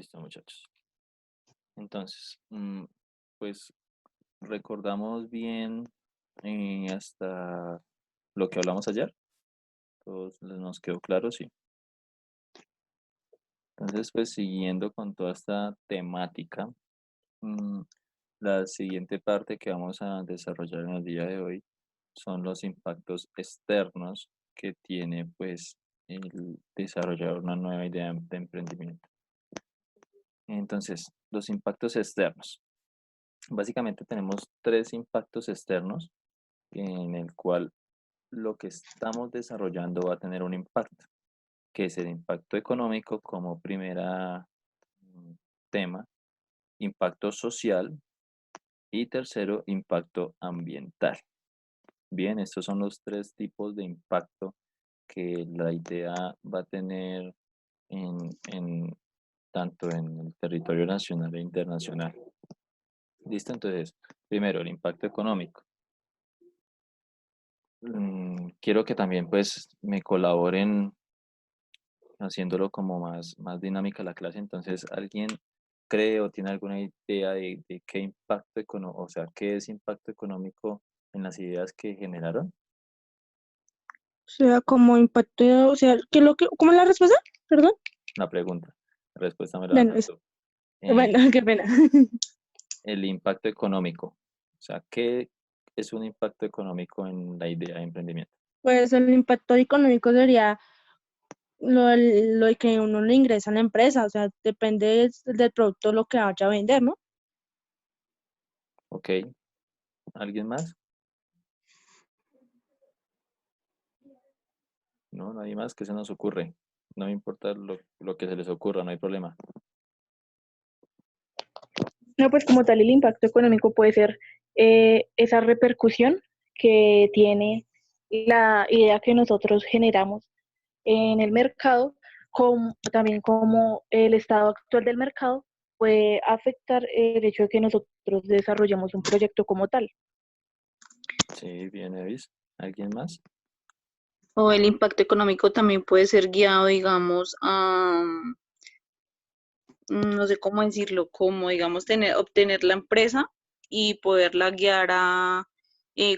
Listo, muchachos. Entonces, pues recordamos bien hasta lo que hablamos ayer. ¿Todos nos quedó claro? Sí. Entonces, pues siguiendo con toda esta temática, mm, la siguiente parte que vamos a desarrollar en el día de hoy son los impactos externos que tiene pues el desarrollar una nueva idea de emprendimiento. Entonces, los impactos externos. Básicamente tenemos tres impactos externos en el cual lo que estamos desarrollando va a tener un impacto, que es el impacto económico como primera mm, tema, impacto social y tercero, impacto ambiental. Bien, estos son los tres tipos de impacto que la idea va a tener en tanto en el territorio nacional e internacional. ¿Listo? Entonces, primero, el impacto económico. Quiero que también pues me colaboren haciéndolo como más dinámica la clase. Entonces, ¿alguien cree o tiene alguna idea de qué impacto económico, o sea, qué es impacto económico en las ideas que generaron? O sea, como impacto, o sea, ¿cómo es la respuesta? Perdón. La pregunta. La respuesta me la vas a Bueno, dar tú. bueno, Eh, qué pena. el impacto económico. O sea, ¿qué es un impacto económico en la idea de emprendimiento? Pues el impacto económico sería lo de que uno le ingresa a la empresa, o sea, depende del producto lo que vaya a vender, ¿no? ¿Ok? ¿Alguien más? No, nadie más que se nos ocurre. No me importa lo que se les ocurra, no hay problema. No, pues como tal el impacto económico puede ser esa repercusión que tiene la idea que nosotros generamos en el mercado, también como el estado actual del mercado puede afectar el hecho de que nosotros desarrollemos un proyecto como tal. Sí, bien, Evis. ¿Alguien más? O el impacto económico también puede ser guiado, digamos, a, no sé cómo decirlo, como, digamos, obtener la empresa y poderla guiar a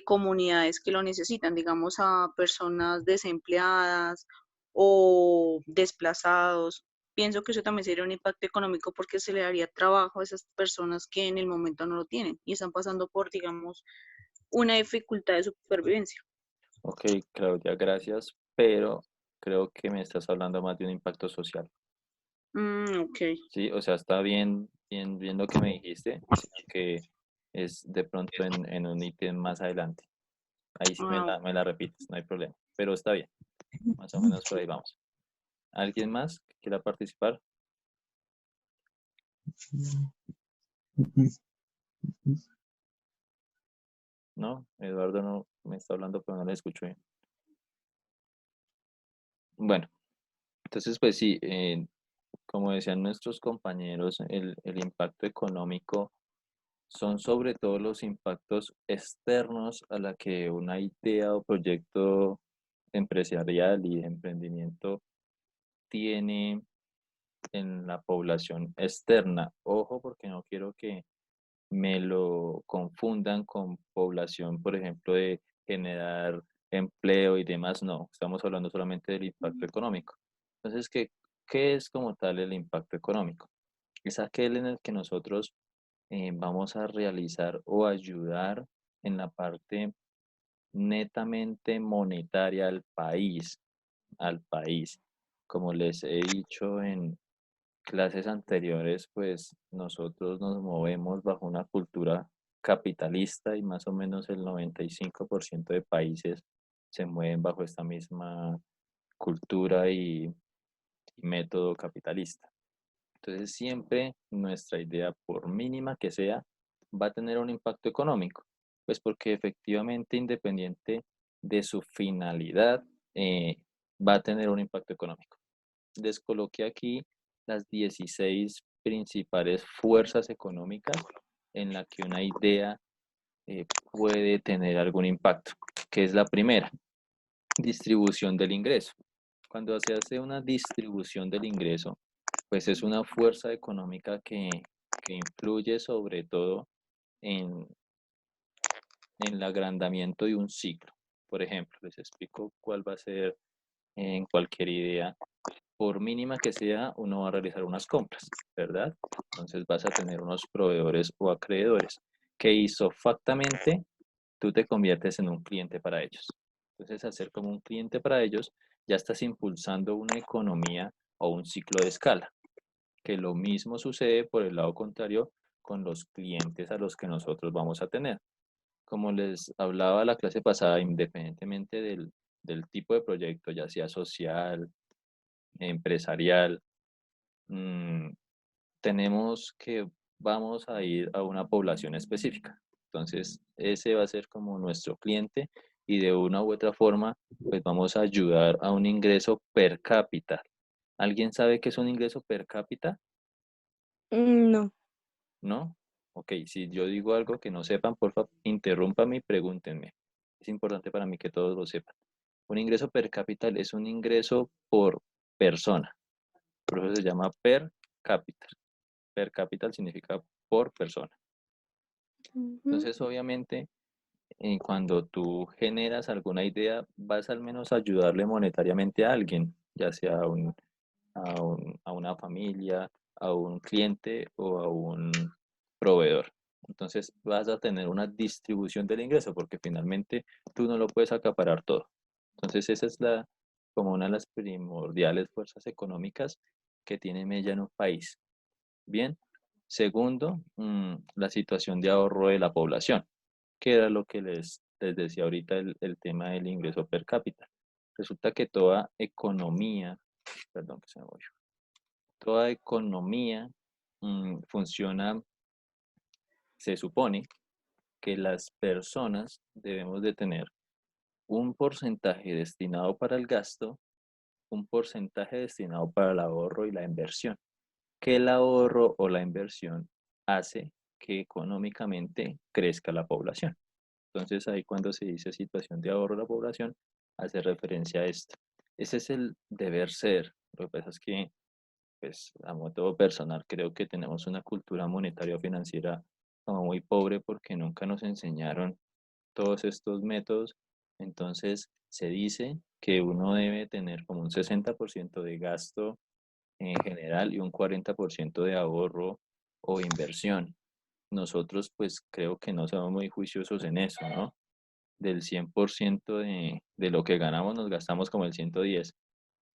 comunidades que lo necesitan, digamos, a personas desempleadas o desplazados. Pienso que eso también sería un impacto económico porque se le daría trabajo a esas personas que en el momento no lo tienen y están pasando por, digamos, una dificultad de supervivencia. Ok, Claudia, gracias, pero creo que me estás hablando más de un impacto social. Ok. Sí, o sea, está bien lo que me dijiste, sino que es de pronto en un ítem más adelante. Ahí sí Ah, me la repites, no hay problema, pero está bien, más o menos por ahí vamos. ¿Alguien más que quiera participar? No, Eduardo no me está hablando, pero no le escucho bien. Bueno, entonces pues sí, como decían nuestros compañeros, el impacto económico son sobre todo los impactos externos a la que una idea o proyecto empresarial y de emprendimiento tiene en la población externa. Ojo, porque no quiero que me lo confundan con población, por ejemplo, de generar empleo y demás. No, estamos hablando solamente del impacto económico. Entonces, ¿qué es como tal el impacto económico? Es aquel en el que nosotros vamos a realizar o ayudar en la parte netamente monetaria al país. Como les he dicho en clases anteriores, pues nosotros nos movemos bajo una cultura capitalista y más o menos el 95% de países se mueven bajo esta misma cultura y método capitalista. Entonces siempre nuestra idea, por mínima que sea, va a tener un impacto económico, pues porque efectivamente independiente de su finalidad, va a tener un impacto económico. Les coloqué aquí las 16 principales fuerzas económicas en la que una idea puede tener algún impacto, que es la primera, distribución del ingreso. Cuando se hace una distribución del ingreso, pues es una fuerza económica que influye sobre todo en, en el agrandamiento de un ciclo. Por ejemplo, les explico cuál va a ser en cualquier idea. Por mínima que sea, uno va a realizar unas compras, ¿verdad? Entonces vas a tener unos proveedores o acreedores que isofactamente tú te conviertes en un cliente para ellos. Entonces, al ser como un cliente para ellos, ya estás impulsando una economía o un ciclo de escala, que lo mismo sucede por el lado contrario con los clientes a los que nosotros vamos a tener. Como les hablaba la clase pasada, independientemente del tipo de proyecto, ya sea social, empresarial, mm, tenemos que vamos a ir a una población específica. Entonces, ese va a ser como nuestro cliente y de una u otra forma, pues vamos a ayudar a un ingreso per cápita. ¿Alguien sabe qué es un ingreso per cápita? No. ¿No? Ok, si yo digo algo que no sepan, por favor, interrúmpame y pregúntenme. Es importante para mí que todos lo sepan. Un ingreso per cápita es un ingreso por persona. Por eso se llama per cápita. Per cápita significa por persona. Ujú. Entonces, obviamente, cuando tú generas alguna idea, vas al menos a ayudarle monetariamente a alguien, ya sea a una familia, a un cliente o a un proveedor. Entonces, vas a tener una distribución del ingreso porque finalmente tú no lo puedes acaparar todo. Entonces, esa es como una de las primordiales fuerzas económicas que tiene Mella en un país. Bien. Segundo, la situación de ahorro de la población, que era lo que les decía ahorita el tema del ingreso per cápita. Resulta que toda economía, perdón que se me movió, toda economía funciona, se supone que las personas debemos de tener un porcentaje destinado para el gasto, un porcentaje destinado para el ahorro y la inversión. Que el ahorro o la inversión hace que económicamente crezca la población. Entonces ahí cuando se dice situación de ahorro de la población, hace referencia a esto. Ese es el deber ser. Lo que pasa es que, pues, a modo personal, creo que tenemos una cultura monetaria o financiera como muy pobre porque nunca nos enseñaron todos estos métodos. Entonces se dice que uno debe tener como un 60% de gasto en general y un 40% de ahorro o inversión. Nosotros pues creo que no somos muy juiciosos en eso, ¿no? Del 100% de lo que ganamos nos gastamos como el 110.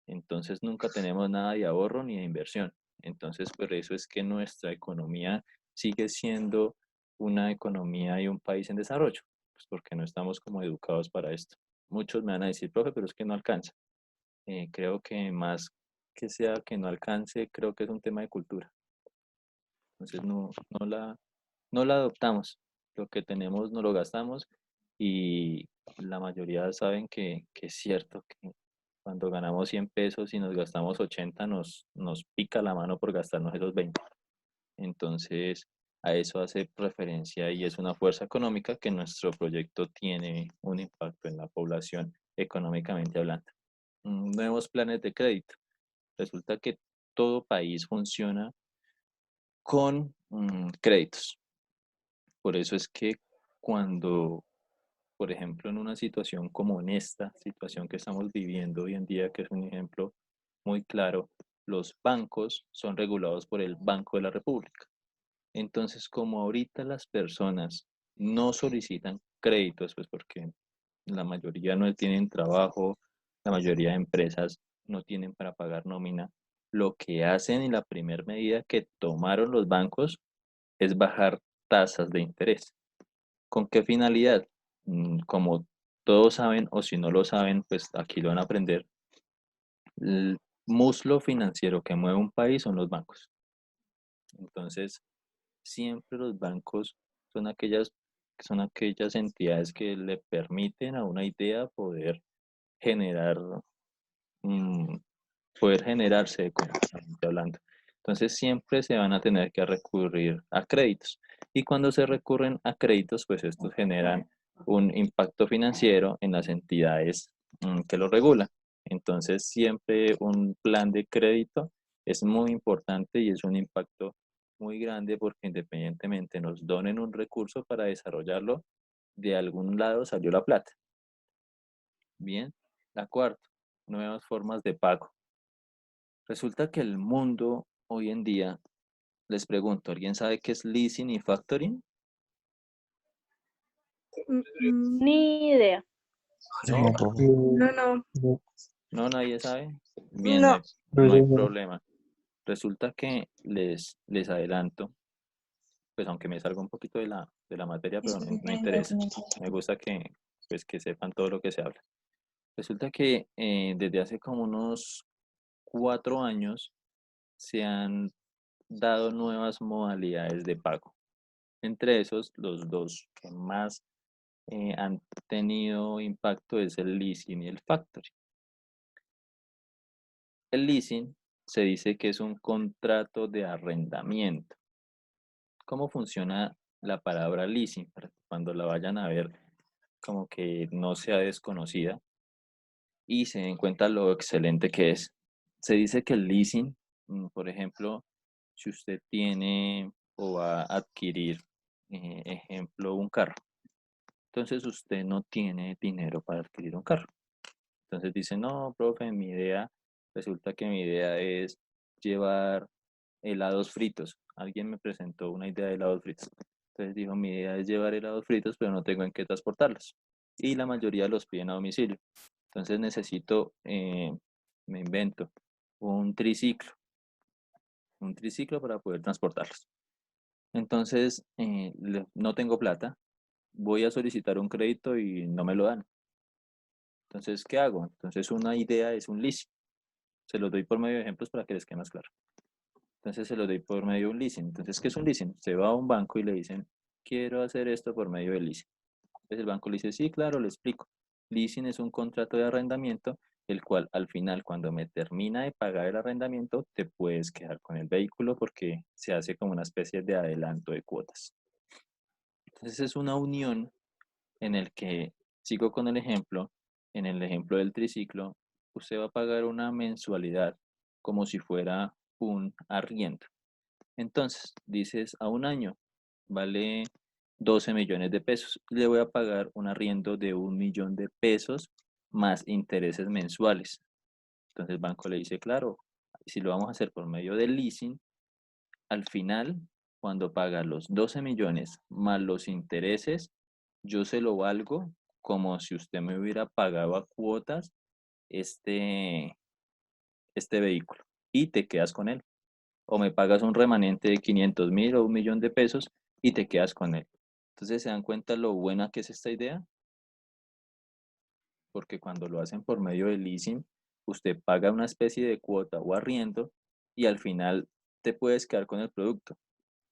Entonces nunca tenemos nada de ahorro ni de inversión. Entonces por eso es que nuestra economía sigue siendo una economía y un país en desarrollo, pues porque no estamos como educados para esto. Muchos me van a decir, profe, pero es que no alcanza. Creo que más que sea que no alcance, creo que es un tema de cultura. Entonces no la adoptamos. Lo que tenemos no lo gastamos y la mayoría saben que es cierto que cuando ganamos 100 pesos y nos gastamos 80 nos pica la mano por gastarnos esos 20. Entonces a eso hace referencia y es una fuerza económica que nuestro proyecto tiene un impacto en la población económicamente hablando. Nuevos planes de crédito. Resulta que todo país funciona con créditos. Por eso es que cuando, por ejemplo, en una situación como en esta situación que estamos viviendo hoy en día, que es un ejemplo muy claro, los bancos son regulados por el Banco de la República. Entonces, como ahorita las personas no solicitan créditos, pues porque la mayoría no tienen trabajo, la mayoría de empresas no tienen para pagar nómina, lo que hacen y la primera medida que tomaron los bancos es bajar tasas de interés. ¿Con qué finalidad? Como todos saben, o si no lo saben, pues aquí lo van a aprender, el muslo financiero que mueve un país son los bancos. Entonces, siempre los bancos son aquellas entidades que le permiten a una idea generar, mm, poder generarse económicamente hablando. Entonces siempre se van a tener que recurrir a créditos. Y cuando se recurren a créditos, pues estos generan un impacto financiero en las entidades que lo regulan. Entonces siempre un plan de crédito es muy importante y es un impacto muy grande porque independientemente nos donen un recurso para desarrollarlo, de algún lado salió la plata. Bien, la cuarta, nuevas formas de pago. Resulta que el mundo hoy en día, les pregunto, ¿alguien sabe qué es leasing y factoring? Ni idea. No, No, no, no, nadie sabe. Bien, no. no hay problema. Resulta que les adelanto, pues aunque me salga un poquito de la materia, pero no interesa. Me gusta pues, que sepan todo lo que se habla. Resulta que desde hace como unos 4 años se han dado nuevas modalidades de pago. Entre esos, los dos que más han tenido impacto es el leasing y el factoring. El leasing se dice que es un contrato de arrendamiento. ¿Cómo funciona la palabra leasing? Para que cuando la vayan a ver, como que no sea desconocida y se den cuenta lo excelente que es. Se dice que el leasing, por ejemplo, si usted tiene o va a adquirir, ejemplo, un carro, entonces usted no tiene dinero para adquirir un carro. Entonces dice, no, profe, resulta que mi idea es llevar helados fritos. Alguien me presentó una idea de helados fritos. Entonces dijo, mi idea es llevar helados fritos, pero no tengo en qué transportarlos. Y la mayoría los piden a domicilio. Entonces necesito, me invento, un triciclo. Un triciclo para poder transportarlos. Entonces, no tengo plata. Voy a solicitar un crédito y no me lo dan. Entonces, ¿qué hago? Entonces, una idea es un leasing. Se los doy por medio de ejemplos para que les quede más claro. Entonces, se los doy por medio de un leasing. Entonces, ¿qué es un leasing? Usted va a un banco y le dicen, quiero hacer esto por medio de leasing. Entonces, el banco le dice, sí, claro, le explico. Leasing es un contrato de arrendamiento, el cual al final, cuando me termina de pagar el arrendamiento, te puedes quedar con el vehículo porque se hace como una especie de adelanto de cuotas. Entonces, es una unión en el que, sigo con el ejemplo, en el ejemplo del triciclo, usted va a pagar una mensualidad como si fuera un arriendo. Entonces, dices, a un año vale 12 millones de pesos. Le voy a pagar un arriendo de 1 millón de pesos más intereses mensuales. Entonces el banco le dice, claro, si lo vamos a hacer por medio del leasing, al final, cuando paga los 12 millones más los intereses, yo se lo valgo como si usted me hubiera pagado a cuotas este, este vehículo y te quedas con él. O me pagas un remanente de 500.000 o 1 millón de pesos y te quedas con él. Entonces se dan cuenta lo buena que es esta idea, porque cuando lo hacen por medio de leasing, usted paga una especie de cuota o arriendo y al final te puedes quedar con el producto.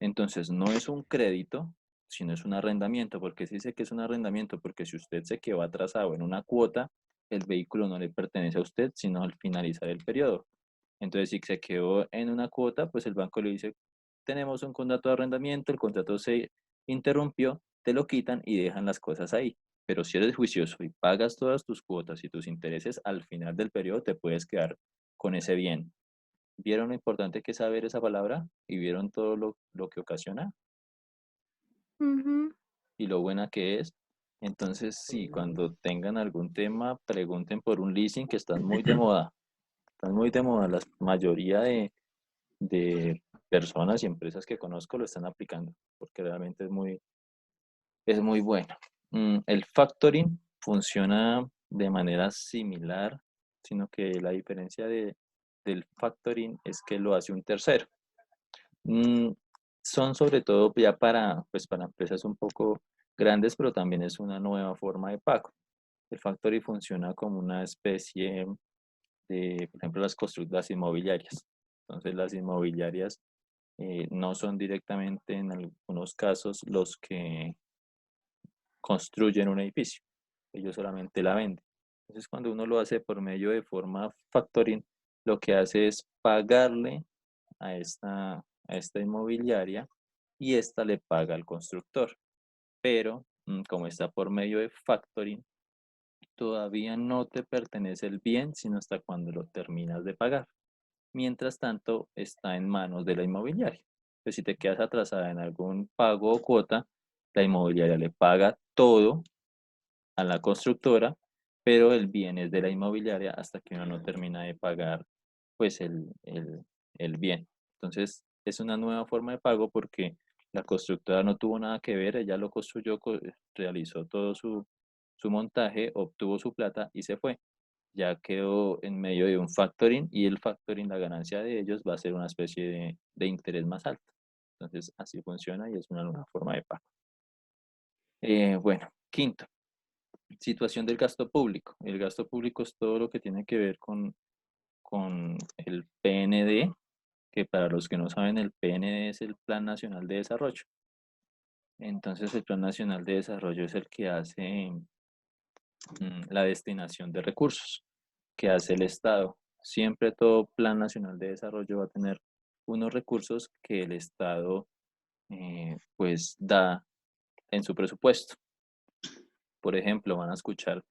Entonces no es un crédito, sino es un arrendamiento. ¿Por qué se dice que es un arrendamiento? Porque si usted se quedó atrasado en una cuota, el vehículo no le pertenece a usted, sino al finalizar el periodo. Entonces, si se quedó en una cuota, pues el banco le dice, tenemos un contrato de arrendamiento, el contrato se interrumpió, te lo quitan y dejan las cosas ahí. Pero si eres juicioso y pagas todas tus cuotas y tus intereses, al final del periodo te puedes quedar con ese bien. ¿Vieron lo importante que es saber esa palabra? ¿Y vieron todo lo que ocasiona? Ujú. Y lo buena que es. Entonces, sí, cuando tengan algún tema, pregunten por un leasing que están muy de moda. Están muy de moda. La mayoría de personas y empresas que conozco lo están aplicando porque realmente es muy bueno. El factoring funciona de manera similar, sino que la diferencia del factoring es que lo hace un tercero. Mm, Son sobre todo ya pues para empresas un poco grandes, pero también es una nueva forma de pago. El factoring funciona como una especie de, por ejemplo, las inmobiliarias. Entonces, las inmobiliarias no son directamente en algunos casos los que construyen un edificio, ellos solamente la venden. Entonces, cuando uno lo hace por medio de forma factoring, lo que hace es pagarle a esta inmobiliaria y esta le paga al constructor. Pero como está por medio de factoring, todavía no te pertenece el bien, sino hasta cuando lo terminas de pagar. Mientras tanto, está en manos de la inmobiliaria. Pues si te quedas atrasada en algún pago o cuota, la inmobiliaria le paga todo a la constructora, pero el bien es de la inmobiliaria hasta que uno no termina de pagar pues el bien. Entonces es una nueva forma de pago porque la constructora no tuvo nada que ver, ella lo construyó, realizó todo su montaje, obtuvo su plata y se fue. Ya quedó en medio de un factoring y el factoring, la ganancia de ellos va a ser una especie de interés más alto. Entonces así funciona y es una nueva forma de pago. Bueno, quinto, situación del gasto público. El gasto público es todo lo que tiene que ver con el PND, que para los que no saben, el PND es el Plan Nacional de Desarrollo. Entonces, el Plan Nacional de Desarrollo es el que hace la destinación de recursos, que hace el Estado. Siempre todo Plan Nacional de Desarrollo va a tener unos recursos que el Estado pues da en su presupuesto. Por ejemplo, van a escuchar,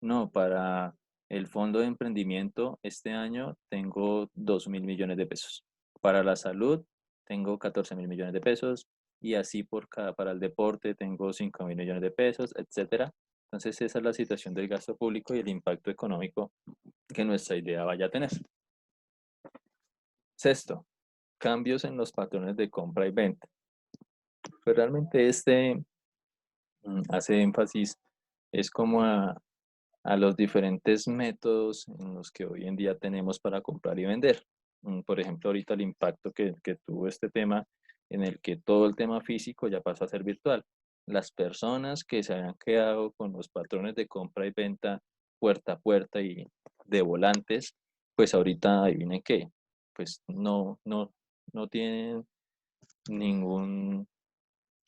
no, para el fondo de emprendimiento este año tengo 2.000 millones de pesos. Para la salud tengo 14.000 millones de pesos y así para el deporte tengo 5.000 millones de pesos, etcétera. Entonces esa es la situación del gasto público y el impacto económico que nuestra idea vaya a tener. Sexto, cambios en los patrones de compra y venta. Pues realmente hace énfasis es como a los diferentes métodos en los que hoy en día tenemos para comprar y vender. Por ejemplo, ahorita el impacto que tuvo este tema en el que todo el tema físico ya pasó a ser virtual. Las personas que se habían quedado con los patrones de compra y venta puerta a puerta y de volantes, pues ahorita adivinen qué, pues no tienen ninguna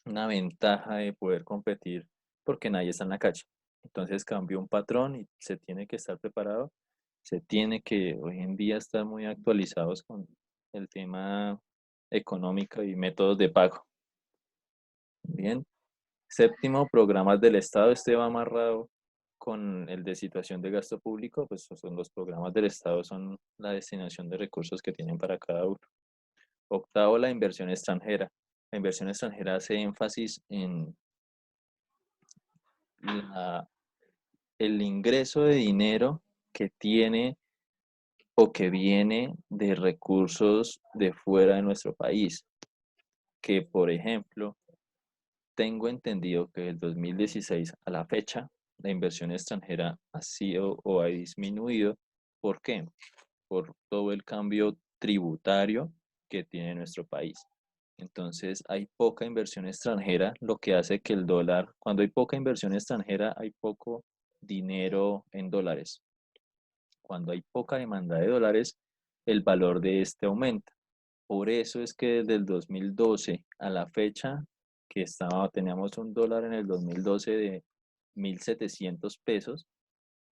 ventaja de poder competir porque nadie está en la calle. Entonces cambió un patrón y se tiene que estar preparado, se tiene que hoy en día estar muy actualizados con el tema económico y métodos de pago. Bien. Séptimo, programas del Estado. Este va amarrado con el de situación de gasto público, pues son los programas del Estado, son la destinación de recursos que tienen para cada uno. Octavo, la inversión extranjera. La inversión extranjera hace énfasis en el ingreso de dinero que tiene o que viene de recursos de fuera de nuestro país. Que, por ejemplo, tengo entendido que del 2016 a la fecha, la inversión extranjera ha sido o ha disminuido. ¿Por qué? Por todo el cambio tributario que tiene nuestro país. Entonces hay poca inversión extranjera, lo que hace que el dólar, cuando hay poca inversión extranjera, hay poco dinero en dólares. Cuando hay poca demanda de dólares, el valor de este aumenta. Por eso es que desde el 2012 a la fecha teníamos un dólar en el 2012 de 1.700 pesos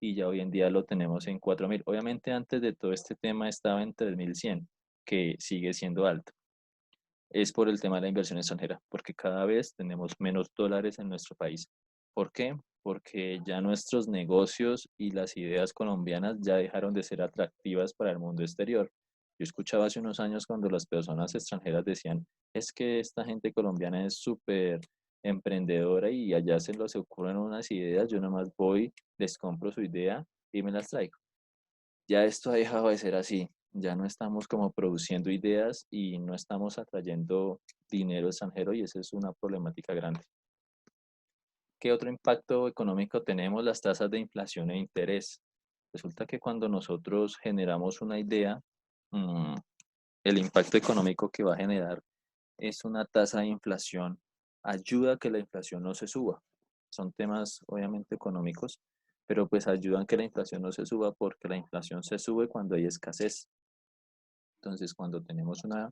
y ya hoy en día lo tenemos en 4.000. Obviamente antes de todo este tema estaba en 3.100, que sigue siendo alto. Es por el tema de la inversión extranjera, porque cada vez tenemos menos dólares en nuestro país. ¿Por qué? Porque ya nuestros negocios y las ideas colombianas ya dejaron de ser atractivas para el mundo exterior. Yo escuchaba hace unos años cuando las personas extranjeras decían, es que esta gente colombiana es súper emprendedora y allá se les ocurren unas ideas, yo nada más voy, les compro su idea y me las traigo. Ya esto ha dejado de ser así. Ya no estamos como produciendo ideas y no estamos atrayendo dinero extranjero y esa es una problemática grande. ¿Qué otro impacto económico tenemos? Las tasas de inflación e interés. Resulta que cuando nosotros generamos una idea, el impacto económico que va a generar es una tasa de inflación. Ayuda a que la inflación no se suba. Son temas obviamente económicos, pero pues ayudan a que la inflación no se suba porque la inflación se sube cuando hay escasez. Entonces, cuando tenemos una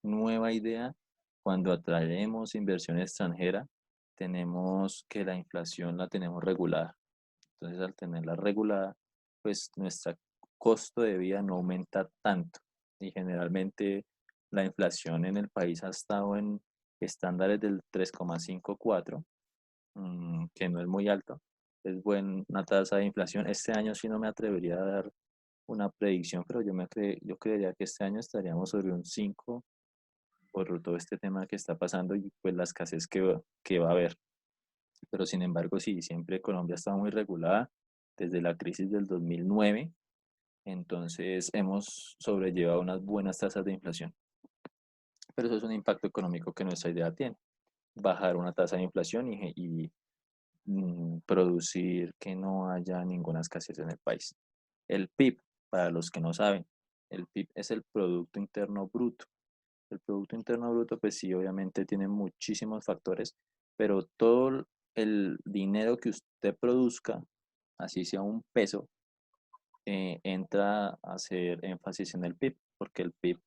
nueva idea, cuando atraemos inversión extranjera, tenemos que la inflación la tenemos regulada. Entonces, al tenerla regulada, pues nuestro costo de vida no aumenta tanto. Y generalmente la inflación en el país ha estado en estándares del 3,54, que no es muy alto. Es buena tasa de inflación. Este año sí no me atrevería a dar una predicción, pero yo creería que este año estaríamos sobre un 5 por todo este tema que está pasando y pues la escasez que va a haber. Pero sin embargo, sí, siempre Colombia ha estado muy regulada desde la crisis del 2009, entonces hemos sobrellevado unas buenas tasas de inflación. Pero eso es un impacto económico que nuestra idea tiene, bajar una tasa de inflación y producir que no haya ninguna escasez en el país. El PIB, para los que no saben, el PIB es el Producto Interno Bruto. El Producto Interno Bruto, pues sí, obviamente tiene muchísimos factores, pero todo el dinero que usted produzca, así sea un peso, entra a hacer énfasis en el PIB, porque el PIB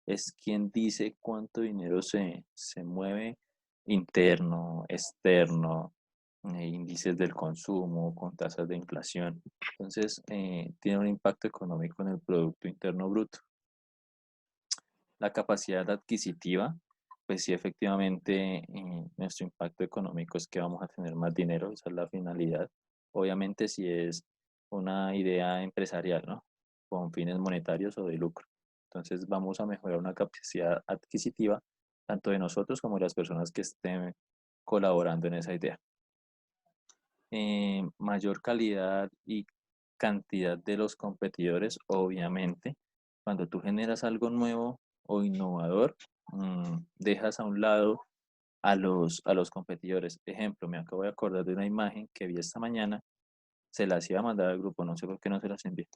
es quien dice cuánto dinero se mueve interno, externo, índices del consumo, con tasas de inflación. Entonces, tiene un impacto económico en el Producto Interno Bruto. La capacidad adquisitiva, pues sí, efectivamente, nuestro impacto económico es que vamos a tener más dinero, esa es la finalidad. Obviamente, si es una idea empresarial, ¿no? Con fines monetarios o de lucro. Entonces, vamos a mejorar una capacidad adquisitiva, tanto de nosotros como de las personas que estén colaborando en esa idea. Mayor calidad y cantidad de los competidores, obviamente. Cuando tú generas algo nuevo o innovador, dejas a un lado a los competidores. Ejemplo, me acabo de acordar de una imagen que vi esta mañana, se las iba a mandar al grupo, no sé por qué no se las envié,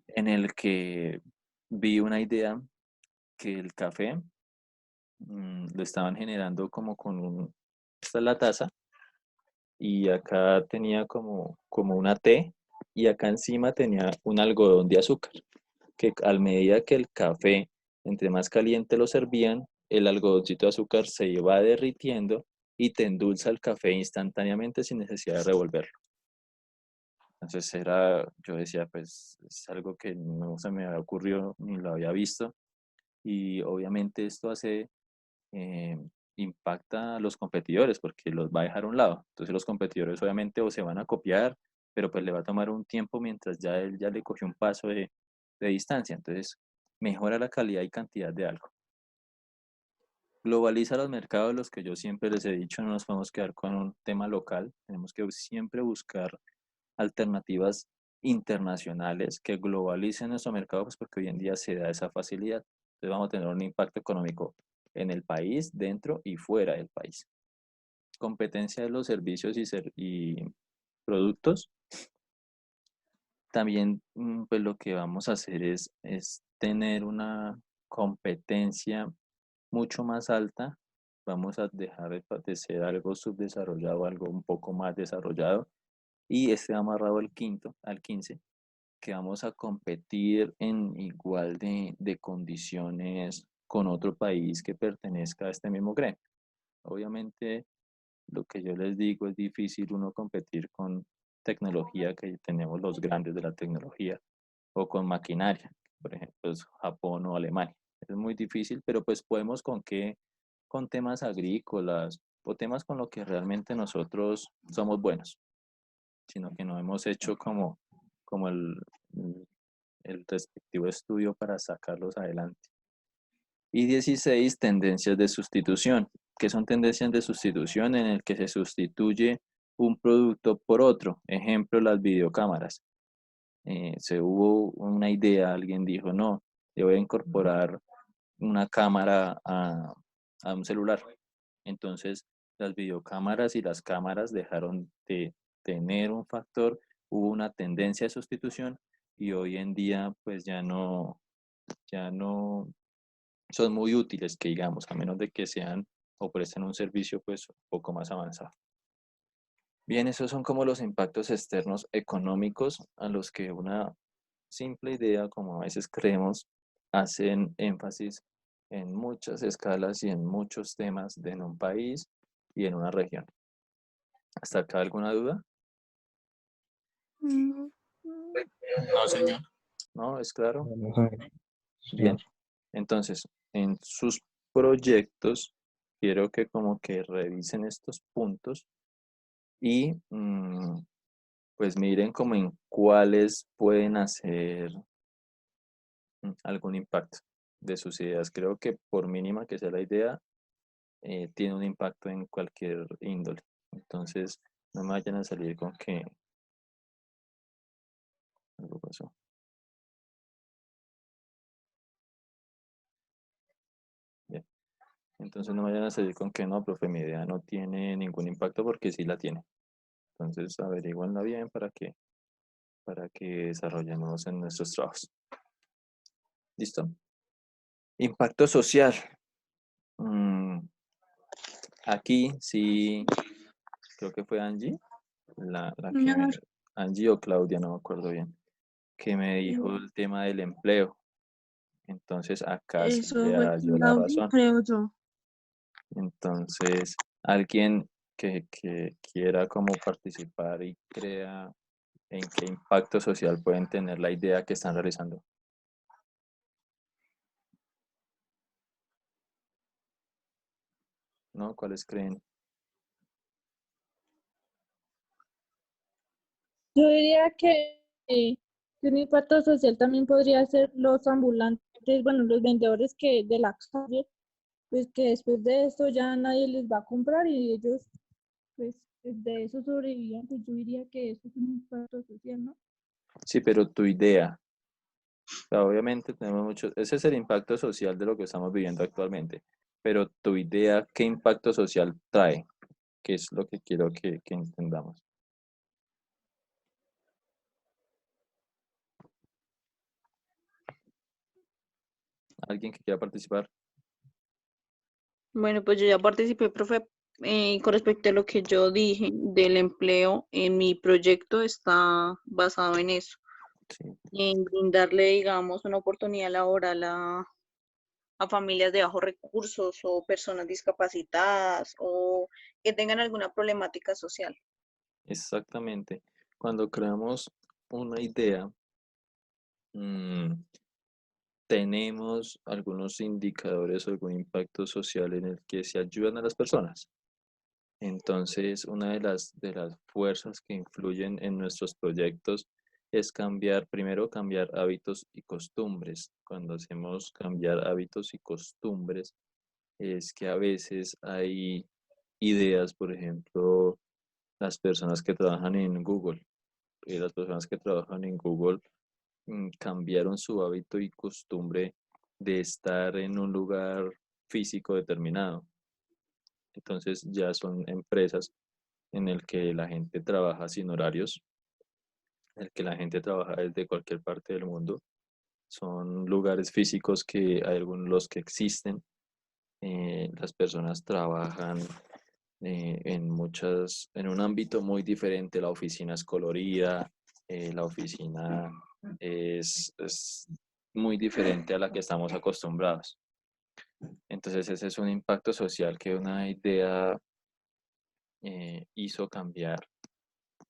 en el que vi una idea que el café lo estaban generando como esta es la taza, y acá tenía como una T y acá encima tenía un algodón de azúcar, que a medida que el café, entre más caliente lo servían, el algodoncito de azúcar se iba derritiendo y te endulza el café instantáneamente sin necesidad de revolverlo. Entonces yo decía, pues es algo que no se me había ocurrido ni lo había visto y obviamente esto eh, impacta a los competidores porque los va a dejar a un lado. Entonces los competidores obviamente o se van a copiar, pero pues le va a tomar un tiempo mientras ya él ya le cogió un paso de distancia. Entonces mejora la calidad y cantidad de algo. Globaliza los mercados, los que yo siempre les he dicho, no nos podemos quedar con un tema local, tenemos que siempre buscar alternativas internacionales que globalicen nuestro mercado, pues porque hoy en día se da esa facilidad. Entonces vamos a tener un impacto económico en el país, dentro y fuera del país. Competencia de los servicios y productos. También pues lo que vamos a hacer es tener una competencia mucho más alta. Vamos a dejar de ser algo subdesarrollado, algo un poco más desarrollado. Y este amarrado al 15, que vamos a competir en igual de condiciones con otro país que pertenezca a este mismo gremio. Obviamente, lo que yo les digo, es difícil uno competir con tecnología, que tenemos los grandes de la tecnología, o con maquinaria, por ejemplo, es Japón o Alemania. Es muy difícil, pero pues podemos con temas agrícolas o temas con lo que realmente nosotros somos buenos, sino que no hemos hecho como el respectivo estudio para sacarlos adelante. Y 16, tendencias de sustitución. ¿Qué son tendencias de sustitución? En el que se sustituye un producto por otro. Ejemplo, las videocámaras. Se hubo una idea, alguien dijo, no, yo voy a incorporar una cámara a un celular. Entonces, las videocámaras y las cámaras dejaron de tener un factor, hubo una tendencia de sustitución y hoy en día pues ya no son muy útiles, que digamos, a menos de que sean o presten un servicio pues un poco más avanzado. Bien, esos son como los impactos externos económicos a los que una simple idea, como a veces creemos, hacen énfasis en muchas escalas y en muchos temas en un país y en una región. ¿Hasta acá alguna duda? Mm, No, señor. ¿No? ¿Es claro? Vamos a ver. Bien. Entonces, en sus proyectos, quiero que como que revisen estos puntos y pues miren como en cuáles pueden hacer algún impacto de sus ideas. Creo que por mínima que sea la idea, tiene un impacto en cualquier índole. Entonces, no me vayan a salir con que algo pasó. Bien. Entonces no me vayan a salir con que no, profe, mi idea no tiene ningún impacto porque sí la tiene. Entonces averiguanla bien para que desarrollemos en nuestros trabajos. ¿Listo? Impacto social. Mm, Aquí sí, creo que fue Angie, la que Señor, Angie o Claudia, no me acuerdo bien, que me dijo el tema del empleo. Entonces acá sí eso le fue da yo la Claudia, razón. creo yo. Entonces, alguien que quiera como participar y crea en qué impacto social pueden tener la idea que están realizando. ¿No? ¿Cuáles creen? Yo diría que un impacto social también podría ser los ambulantes, bueno, los vendedores que de la calle, pues que después de esto ya nadie les va a comprar y ellos, pues, de eso sobrevivían, pues yo diría que eso es un impacto social, ¿no? Sí, pero tu idea. O sea, obviamente tenemos mucho, ese es el impacto social de lo que estamos viviendo actualmente, pero tu idea, ¿qué impacto social trae? Que es lo que quiero que entendamos. ¿Alguien que quiera participar? Bueno, pues yo ya participé, profe, con respecto a lo que yo dije del empleo, en mi proyecto está basado en eso, Sí. en brindarle, digamos, una oportunidad laboral a familias de bajos recursos o personas discapacitadas o que tengan alguna problemática social. Exactamente. Cuando creamos una idea, mm, tenemos algunos indicadores o algún impacto social en el que se ayudan a las personas. Entonces, una de las fuerzas que influyen en nuestros proyectos es cambiar, primero cambiar hábitos y costumbres. Cuando hacemos cambiar hábitos y costumbres, es que a veces hay ideas, por ejemplo, las personas que trabajan en Google. Las personas que trabajan en Google cambiaron su hábito y costumbre de estar en un lugar físico determinado. Entonces ya son empresas en el que la gente trabaja sin horarios, en el que la gente trabaja desde cualquier parte del mundo. Son lugares físicos que hay algunos los que existen. Las personas trabajan en un ámbito muy diferente. La oficina es colorida, la oficina es muy diferente a la que estamos acostumbrados. Entonces ese es un impacto social que una idea hizo cambiar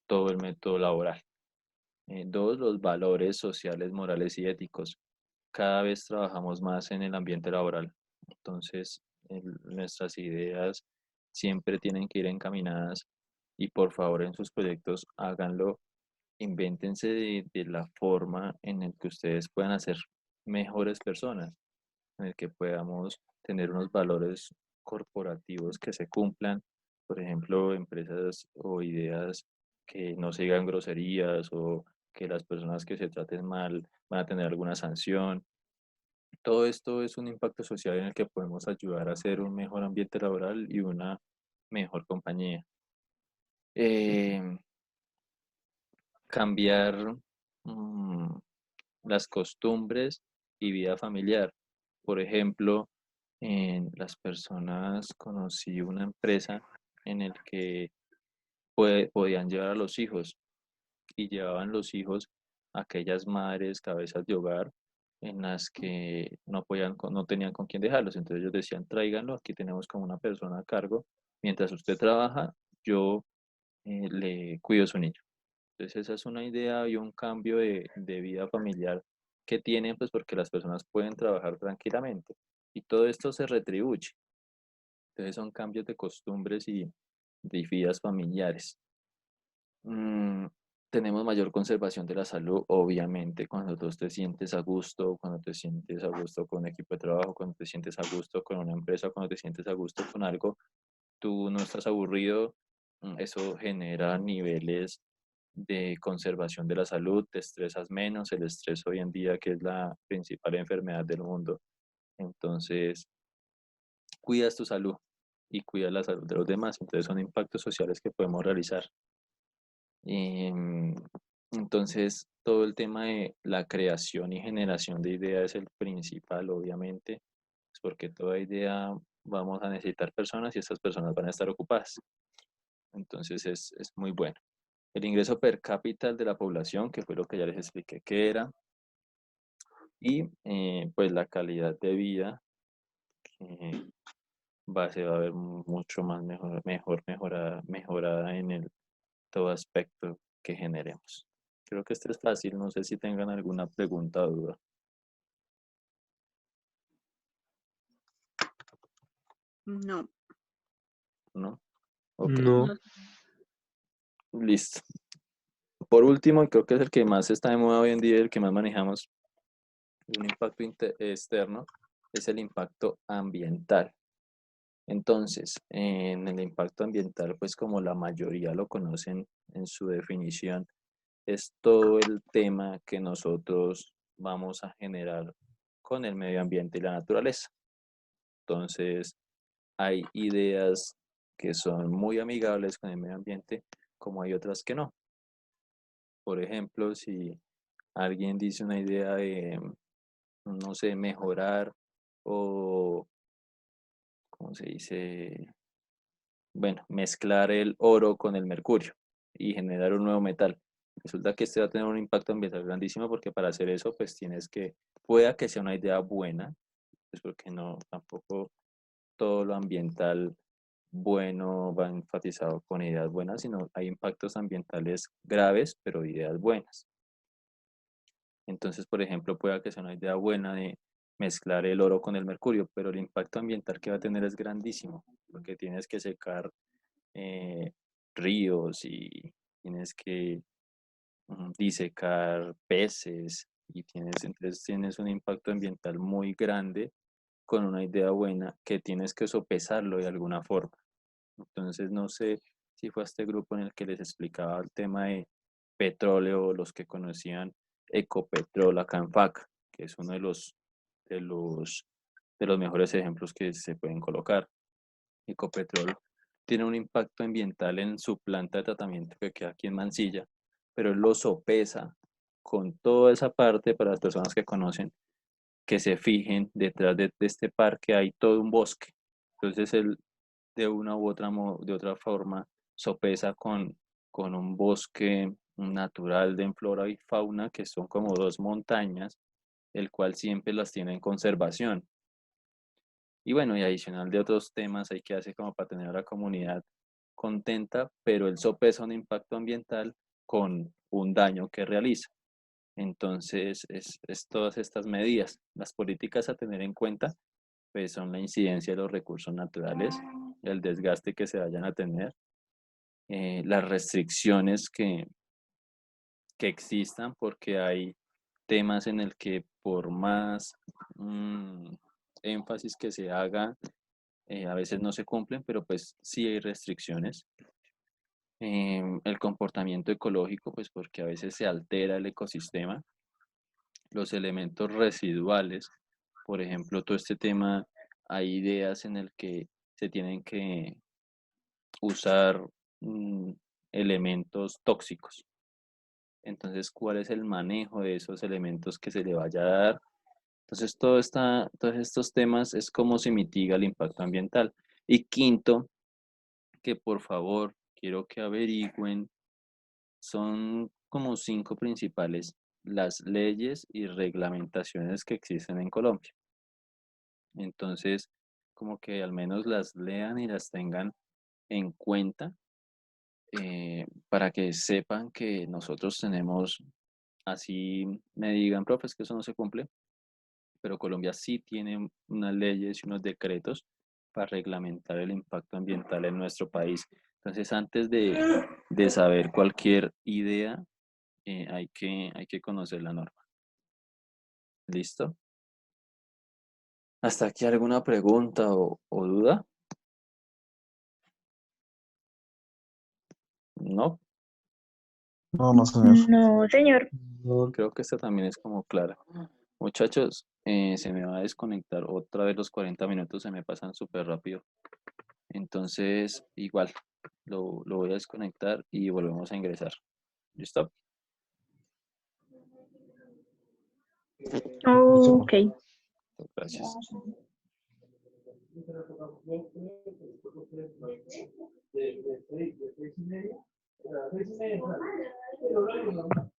todo el método laboral. Dos, los valores sociales, morales y éticos. Cada vez trabajamos más en el ambiente laboral. Entonces, nuestras ideas siempre tienen que ir encaminadas y por favor en sus proyectos háganlo, invéntense de la forma en el que ustedes puedan hacer mejores personas, en el que podamos tener unos valores corporativos que se cumplan, por ejemplo, empresas o ideas que no se digan groserías o que las personas que se traten mal van a tener alguna sanción. Todo esto es un impacto social en el que podemos ayudar a hacer un mejor ambiente laboral y una mejor compañía. Eh, Cambiar mm, las costumbres y vida familiar. Por ejemplo, en las personas conocí una empresa en el que podían llevar a los hijos y llevaban los hijos a aquellas madres cabezas de hogar en las que no podían, no tenían con quién dejarlos. Entonces ellos decían, tráiganlo, aquí tenemos como una persona a cargo. Mientras usted trabaja, yo le cuido a su niño. Entonces esa es una idea y un cambio de vida familiar que tienen, pues porque las personas pueden trabajar tranquilamente. Y todo esto se retribuye. Entonces son cambios de costumbres y de vidas familiares. Mm, tenemos mayor conservación de la salud, obviamente, cuando tú te sientes a gusto, cuando te sientes a gusto con un equipo de trabajo, cuando te sientes a gusto con una empresa, cuando te sientes a gusto con algo, tú no estás aburrido, eso genera niveles de conservación de la salud, te estresas menos, el estrés hoy en día que es la principal enfermedad del mundo, entonces cuidas tu salud y cuidas la salud de los demás, entonces son impactos sociales que podemos realizar. Em, entonces, todo el tema de la creación y generación de ideas es el principal, obviamente, es porque toda idea vamos a necesitar personas y estas personas van a estar ocupadas. Entonces, es muy bueno. El ingreso per cápita de la población, que fue lo que ya les expliqué que era, y pues la calidad de vida, que se va a ver mucho más mejorada en el todo aspecto que generemos. Creo que esto es fácil, no sé si tengan alguna pregunta o duda. No, ¿No? Ok, No. No, listo. Por último, y creo que es el que más está de moda hoy en día, el que más manejamos, un impacto externo, es el impacto ambiental. Entonces, en el impacto ambiental, pues como la mayoría lo conocen en su definición, es todo el tema que nosotros vamos a generar con el medio ambiente y la naturaleza. Entonces, hay ideas que son muy amigables con el medio ambiente, como hay otras que no. Por ejemplo, si alguien dice una idea de, no sé, mejorar o, ¿cómo se dice? Bueno, mezclar el oro con el mercurio y generar un nuevo metal. Resulta que este va a tener un impacto ambiental grandísimo porque para hacer eso, pues tienes que, pueda que sea una idea buena, pues porque no, tampoco todo lo ambiental bueno va enfatizado con ideas buenas, sino hay impactos ambientales graves, pero ideas buenas. Entonces, por ejemplo, pueda que sea una idea buena de mezclar el oro con el mercurio, pero el impacto ambiental que va a tener es grandísimo, porque tienes que secar eh, ríos y tienes que disecar peces y entonces tienes un impacto ambiental muy grande con una idea buena que tienes que sopesarlo de alguna forma. Entonces no sé si fue a este grupo en el que les explicaba el tema de petróleo, los que conocían Ecopetrol acá en FAC, que es uno de los, de los mejores ejemplos que se pueden colocar. Ecopetrol tiene un impacto ambiental en su planta de tratamiento que queda aquí en Mansilla, pero él lo sopesa con toda esa parte para las personas que conocen, que se fijen, detrás de este parque hay todo un bosque. Entonces él de una u otra, de otra forma sopesa con un bosque natural de flora y fauna que son como dos montañas, el cual siempre las tiene en conservación. Y bueno, y adicional de otros temas hay que hacer como para tener a la comunidad contenta, pero él sopesa un impacto ambiental con un daño que realiza. Entonces, es todas estas medidas. Las políticas a tener en cuenta pues, son la incidencia de los recursos naturales, el desgaste que se vayan a tener, las restricciones que existan, porque hay temas en el que por más énfasis que se haga, a veces no se cumplen, pero pues sí hay restricciones. El comportamiento ecológico, pues porque a veces se altera el ecosistema. Los elementos residuales, por ejemplo, todo este tema, hay ideas en el que se tienen que usar elementos tóxicos. Entonces, ¿cuál es el manejo de esos elementos que se le vaya a dar? Entonces, todos estos temas es cómo se mitiga el impacto ambiental. Y quinto, que por favor quiero que averigüen, son como 5 principales las leyes y reglamentaciones que existen en Colombia. Entonces, como que al menos las lean y las tengan en cuenta para que sepan que nosotros tenemos, así me digan, profe, es que eso no se cumple, pero Colombia sí tiene unas leyes y unos decretos para reglamentar el impacto ambiental en nuestro país. Entonces, antes de saber cualquier idea, hay que conocer la norma. ¿Listo? ¿Hasta aquí alguna pregunta o duda? ¿No? No, no, señor. No, señor. Creo que esta también es como clara. Muchachos, se me va a desconectar otra vez los 40 minutos, se me pasan súper rápido. Entonces, igual, lo voy a desconectar y volvemos a ingresar. ¿Listo? Ok. Gracias. De 6:30 a 6:30.